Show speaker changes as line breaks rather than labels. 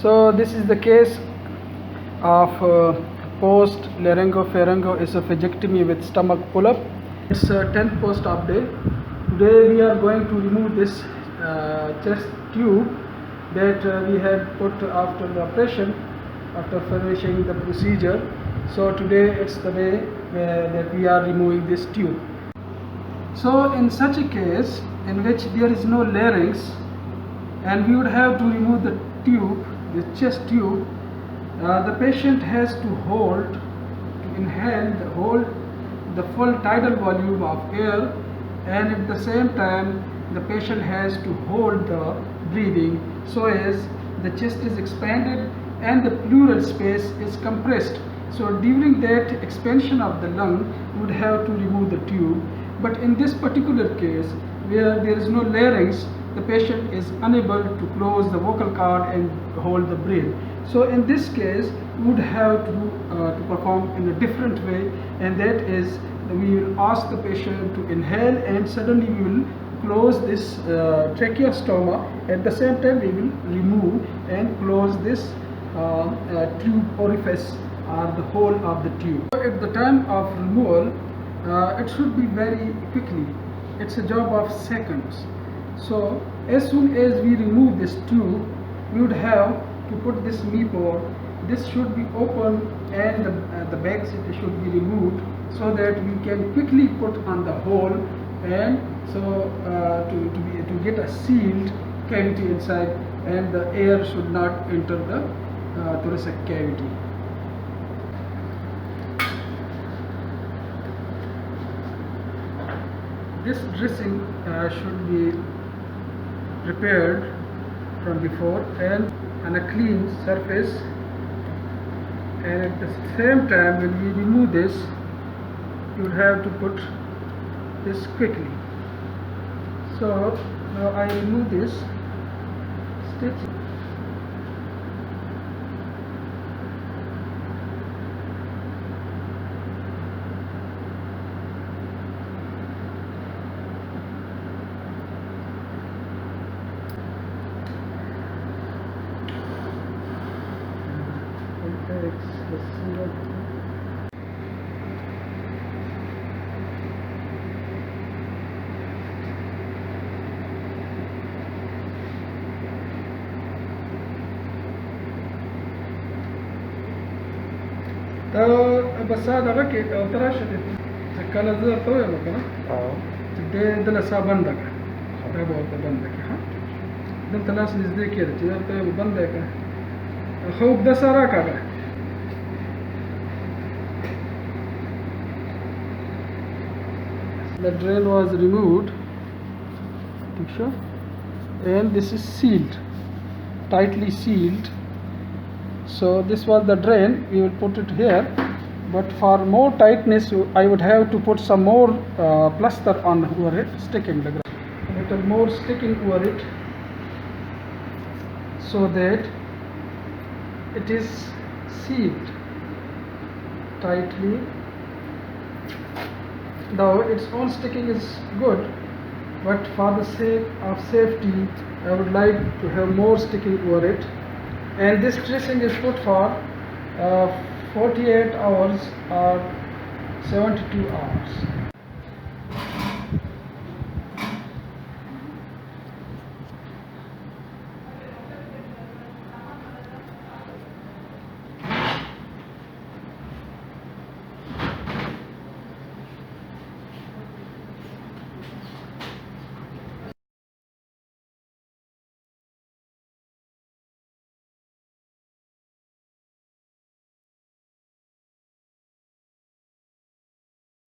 So this is the case of post laryngopharyngooesophagectomy with stomach pull-up. It's 10th post-op day. Today we are going to remove this chest tube that we had put after the operation, after finishing the procedure. So today it's the day that we are removing this tube. So in such a case in which there is no larynx and we would have to remove the tube, the chest tube, the patient has to inhale the full tidal volume of air, and at the same time the patient has to hold the breathing so as the chest is expanded and the pleural space is compressed. So during that expansion of the lung we would have to remove the tube, but in this particular case where there is no larynx, the patient is unable to close the vocal cord and hold the breath. So in this case we would have to perform in a different way, and that is we will ask the patient to inhale and suddenly we will close this tracheostoma. At the same time we will remove and close this tube orifice or the hole of the tube. At the time of removal it should be very quickly. It's a job of seconds. So as soon as we remove this tube, we would have to put this MEPOR. This should be open and the back seat should be removed so that we can quickly put on the hole, and so to get a sealed cavity inside, and the air should not enter the thoracic cavity. This dressing should be prepared from before and on a clean surface, and at the same time when we remove this you would have to put this quickly. So now I remove this stitch. بس هذا ركيك أو تراشد كلا زر طويل كنا تبدأ دل سابندك تابو تبندك ها دل تلاس نزدي كده تجار طويل بندك خوب ده سراك هذا. The drain was removed, and this is sealed, tightly sealed. So this was the drain. We will put it here, but for more tightness I would have to put some more plaster on over it, sticking the ground, a little more sticking over it so that it is sealed tightly. Though its own sticking is good, but for the sake of safety I would like to have more sticking over it. And this dressing is put for 48 hours or 72 hours.